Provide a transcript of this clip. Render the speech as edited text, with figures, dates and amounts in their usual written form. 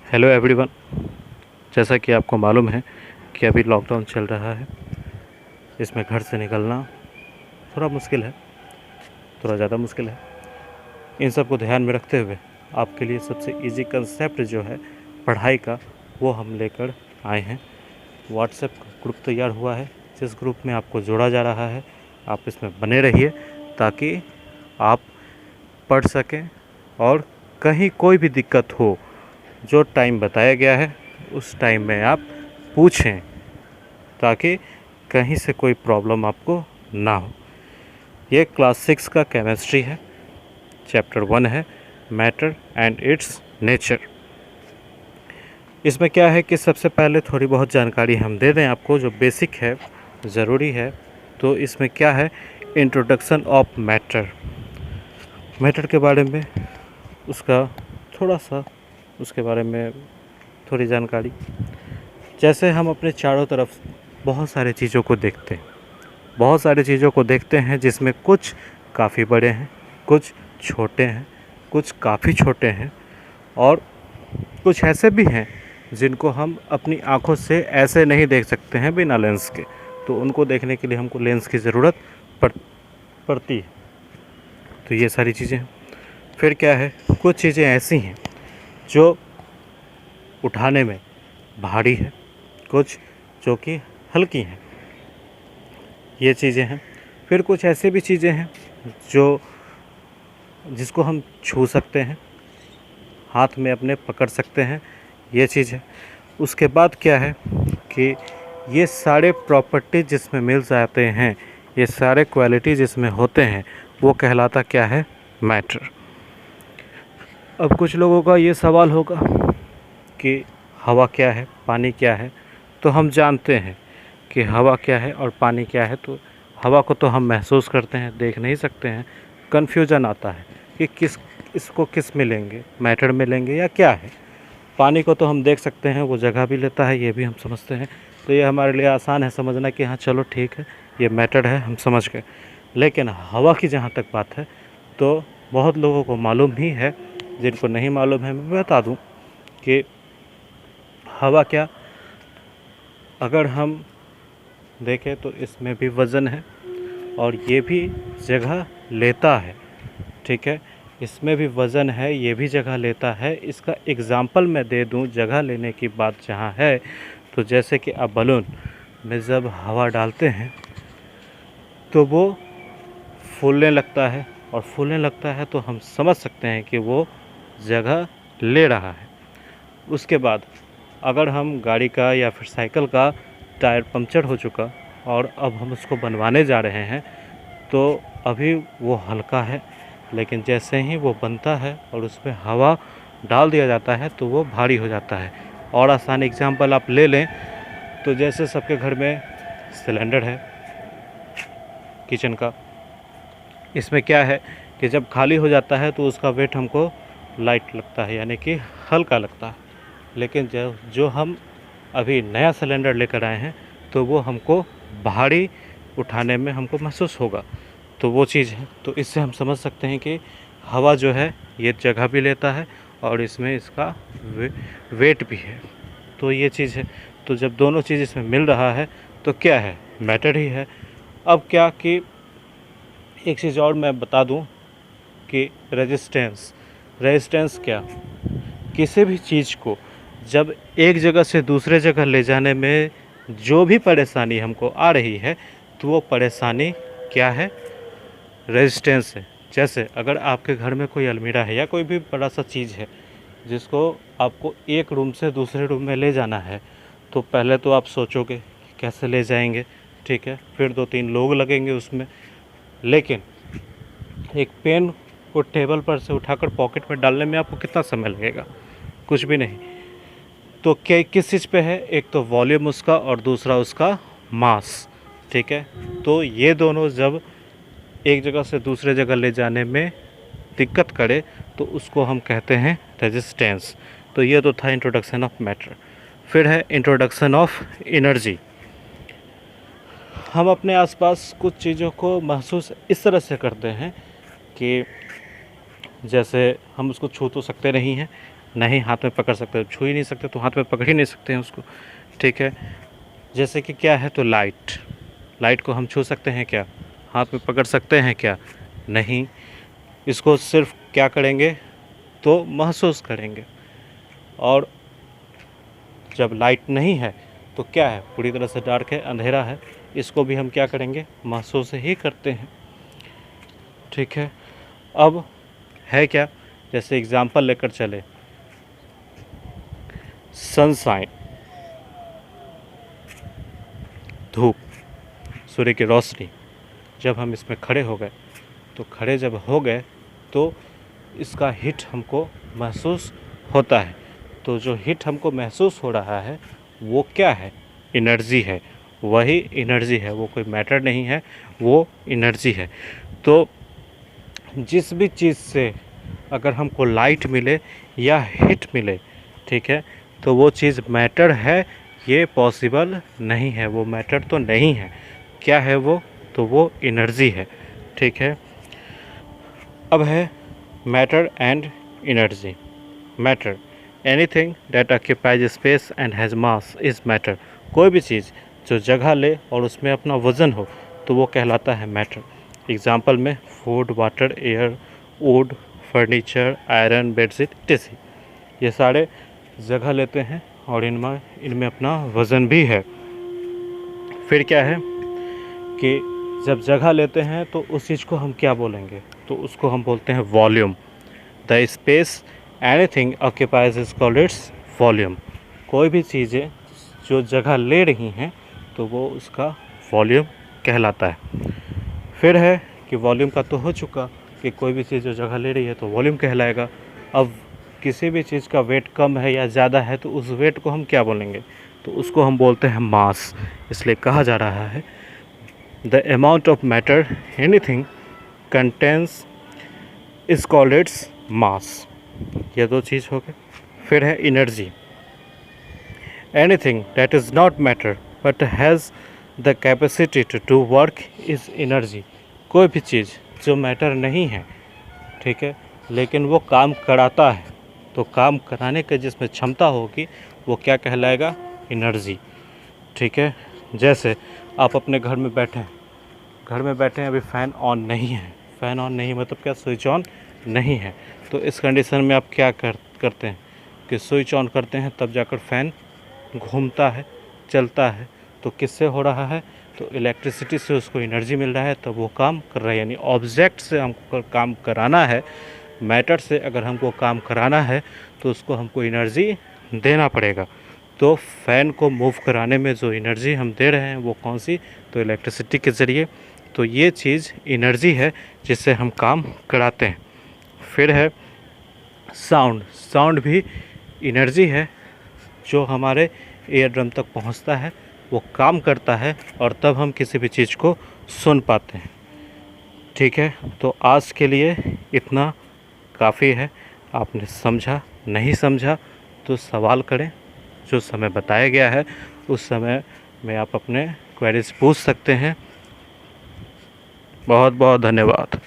Hello everyone. जैसा कि आपको मालूम है कि अभी लॉकडाउन चल रहा है। इसमें घर से निकलना थोड़ा मुश्किल है, थोड़ा ज़्यादा मुश्किल है। इन सब को ध्यान में रखते हुए आपके लिए सबसे इजी कंसेप्ट जो है पढ़ाई का, वो हम लेकर आए हैं। व्हाट्सएप ग्रुप तैयार हुआ है, जिस ग्रुप में आपको जोड़ा जा रहा है। आप इसमें बने रहिए ताकि आप पढ़ सकें, और कहीं कोई भी दिक्कत हो, जो टाइम बताया गया है उस टाइम में आप पूछें, ताकि कहीं से कोई प्रॉब्लम आपको ना हो। ये क्लास 6 का केमिस्ट्री है, चैप्टर 1 है मैटर एंड इट्स नेचर। इसमें क्या है कि सबसे पहले थोड़ी बहुत जानकारी हम दे दें आपको, जो बेसिक है, ज़रूरी है। तो इसमें क्या है, इंट्रोडक्शन ऑफ मैटर। मैटर के बारे में उसका थोड़ा सा, उसके बारे में थोड़ी जानकारी। जैसे हम अपने चारों तरफ बहुत सारे चीज़ों को देखते हैं, बहुत सारी चीज़ों को देखते हैं, जिसमें कुछ काफ़ी बड़े हैं, कुछ छोटे हैं, कुछ काफ़ी छोटे हैं, और कुछ ऐसे भी हैं जिनको हम अपनी आँखों से ऐसे नहीं देख सकते हैं बिना लेंस के। तो उनको देखने के लिए हमको लेंस की ज़रूरत पड़ती है। तो ये सारी चीज़ें हैं। फिर क्या है, कुछ चीज़ें ऐसी हैं जो उठाने में भारी है, कुछ जो कि हल्की हैं, ये चीज़ें हैं। फिर कुछ ऐसे भी चीज़ें हैं जिसको हम छू सकते हैं, हाथ में अपने पकड़ सकते हैं, ये चीज़ है। उसके बाद क्या है कि ये सारे प्रॉपर्टी जिसमें मिल जाते हैं, ये सारे क्वालिटी जिसमें होते हैं, वो कहलाता क्या है, मैटर। अब कुछ लोगों का ये सवाल होगा कि हवा क्या है, पानी क्या है। तो हम जानते हैं कि हवा क्या है और पानी क्या है। तो हवा को तो हम महसूस करते हैं, देख नहीं सकते हैं। कन्फ्यूजन आता है कि इसको किस में लेंगे, मैटर में लेंगे या क्या है। पानी को तो हम देख सकते हैं, वो जगह भी लेता है, ये भी हम समझते हैं। तो ये हमारे लिए आसान है समझना कि हाँ चलो ठीक है, ये मैटर है, हम समझ गए। लेकिन हवा की जहाँ तक बात है, तो बहुत लोगों को मालूम ही है, जिनको नहीं मालूम है मैं बता दूँ कि हवा क्या, अगर हम देखें तो इसमें भी वज़न है और ये भी जगह लेता है, ठीक है। इसमें भी वज़न है, ये भी जगह लेता है। इसका एग्ज़ाम्पल मैं दे दूं, जगह लेने की बात जहाँ है, तो जैसे कि आप बलून में जब हवा डालते हैं तो वो फूलने लगता है, और फूलने लगता है तो हम समझ सकते हैं कि वो जगह ले रहा है। उसके बाद अगर हम गाड़ी का या फिर साइकिल का टायर पंक्चर हो चुका और अब हम उसको बनवाने जा रहे हैं, तो अभी वो हल्का है, लेकिन जैसे ही वो बनता है और उसमें हवा डाल दिया जाता है तो वो भारी हो जाता है। और आसान एग्जांपल आप ले लें तो जैसे सबके घर में सिलेंडर है किचन का, इसमें क्या है कि जब खाली हो जाता है तो उसका वेट हमको लाइट लगता है, यानी कि हल्का लगता है। लेकिन जो हम अभी नया सिलेंडर लेकर आए हैं तो वो हमको भारी उठाने में हमको महसूस होगा। तो वो चीज़ है। तो इससे हम समझ सकते हैं कि हवा जो है ये जगह भी लेता है और इसमें इसका वेट भी है। तो ये चीज़ है। तो जब दोनों चीज़ इसमें मिल रहा है तो क्या है, मैटर ही है। अब क्या कि एक चीज़ और मैं बता दूं कि रेजिस्टेंस क्या, किसी भी चीज़ को जब एक जगह से दूसरे जगह ले जाने में जो भी परेशानी हमको आ रही है, तो वो परेशानी क्या है, रेजिस्टेंस है। जैसे अगर आपके घर में कोई अलमीरा है या कोई भी बड़ा सा चीज़ है जिसको आपको एक रूम से दूसरे रूम में ले जाना है, तो पहले तो आप सोचोगे कि कैसे ले जाएंगे, ठीक है। फिर 2-3 लोग लगेंगे उसमें। लेकिन एक पेन को टेबल पर से उठाकर पॉकेट में डालने में आपको कितना समय लगेगा, कुछ भी नहीं। तो क्या किस चीज़ पे है, एक तो वॉल्यूम उसका और दूसरा उसका मास, ठीक है। तो ये दोनों जब एक जगह से दूसरे जगह ले जाने में दिक्कत करे तो उसको हम कहते हैं रेजिस्टेंस। तो ये तो था इंट्रोडक्शन ऑफ मैटर। फिर है इंट्रोडक्शन ऑफ एनर्जी। हम अपने आसपास कुछ चीज़ों को महसूस इस तरह से करते हैं कि जैसे हम उसको छू तो सकते नहीं हैं, नहीं हाथ में पकड़ सकते, छू ही नहीं सकते तो हाथ में पकड़ ही नहीं सकते हैं उसको, ठीक है। जैसे कि क्या है, तो लाइट को हम छू सकते हैं क्या, हाथ में पकड़ सकते हैं क्या, नहीं। इसको सिर्फ क्या करेंगे, तो महसूस करेंगे। और जब लाइट नहीं है तो क्या है, पूरी तरह से डार्क है, अंधेरा है, इसको भी हम क्या करेंगे, महसूस ही करते हैं, ठीक है। अब है क्या, जैसे एग्जांपल लेकर चले, सनशाइन, धूप, सूर्य की रोशनी, जब हम इसमें खड़े हो गए, तो खड़े जब हो गए तो इसका हीट हमको महसूस होता है। तो जो हीट हमको महसूस हो रहा है वो क्या है, एनर्जी है, वही एनर्जी है, वो कोई मैटर नहीं है, वो एनर्जी है। तो जिस भी चीज़ से अगर हमको लाइट मिले या हीट मिले, ठीक है, तो वो चीज़ मैटर है, ये पॉसिबल नहीं है, वो मैटर तो नहीं है। क्या है वो, तो वो एनर्जी है, ठीक है। अब है matter and energy. Matter, anything that occupies space and has mass is matter. कोई भी चीज़ जो जगह ले और उसमें अपना वज़न हो तो वो कहलाता है मैटर। एग्जाम्पल में food, water, air, would, furniture, iron, bedsheet, tissue, ये सारे जगह लेते हैं और इनमें अपना वज़न भी है। फिर क्या है कि जब जगह लेते हैं तो उस चीज़ को हम क्या बोलेंगे, तो उसको हम बोलते हैं volume. The space anything occupies is called its volume. कोई भी चीज़ें जो जगह ले रही हैं तो वो उसका वॉल्यूम कहलाता है। फिर है कि वॉल्यूम का तो हो चुका कि कोई भी चीज़ जो जगह ले रही है तो वॉल्यूम कहलाएगा। अब किसी भी चीज़ का वेट कम है या ज़्यादा है तो उस वेट को हम क्या बोलेंगे, तो उसको हम बोलते हैं मास। इसलिए कहा जा रहा है the amount of matter anything contains is called its mass. ये दो चीज़ हो गए। फिर है energy. Anything that is not matter but has the capacity to do work is energy. कोई भी चीज़ जो मैटर नहीं है, ठीक है, लेकिन वो काम कराता है, तो काम कराने के जिसमें क्षमता होगी वो क्या कहलाएगा, एनर्जी, ठीक है। जैसे आप अपने घर में बैठे हैं, अभी फ़ैन ऑन नहीं है, फ़ैन ऑन नहीं मतलब क्या, स्विच ऑन नहीं है। तो इस कंडीशन में आप क्या करते हैं कि स्विच ऑन करते हैं, तब जाकर फ़ैन घूमता है, चलता है। तो किससे हो रहा है, तो इलेक्ट्रिसिटी से उसको एनर्जी मिल रहा है, तब वो काम कर रहा है। यानी ऑब्जेक्ट से हमको काम कराना है, मैटर से अगर हमको काम कराना है तो उसको हमको एनर्जी देना पड़ेगा। तो फ़ैन को मूव कराने में जो एनर्जी हम दे रहे हैं वो कौन सी, तो इलेक्ट्रिसिटी के ज़रिए। तो ये चीज़ एनर्जी है जिससे हम काम कराते हैं। फिर है साउंड भी एनर्जी है जो हमारे ईयर ड्रम तक पहुंचता है, वो काम करता है और तब हम किसी भी चीज़ को सुन पाते हैं, ठीक है। तो आज के लिए इतना काफ़ी है। आपने समझा, नहीं समझा तो सवाल करें, जो समय बताया गया है उस समय में आप अपने क्वेरीज पूछ सकते हैं। बहुत बहुत धन्यवाद।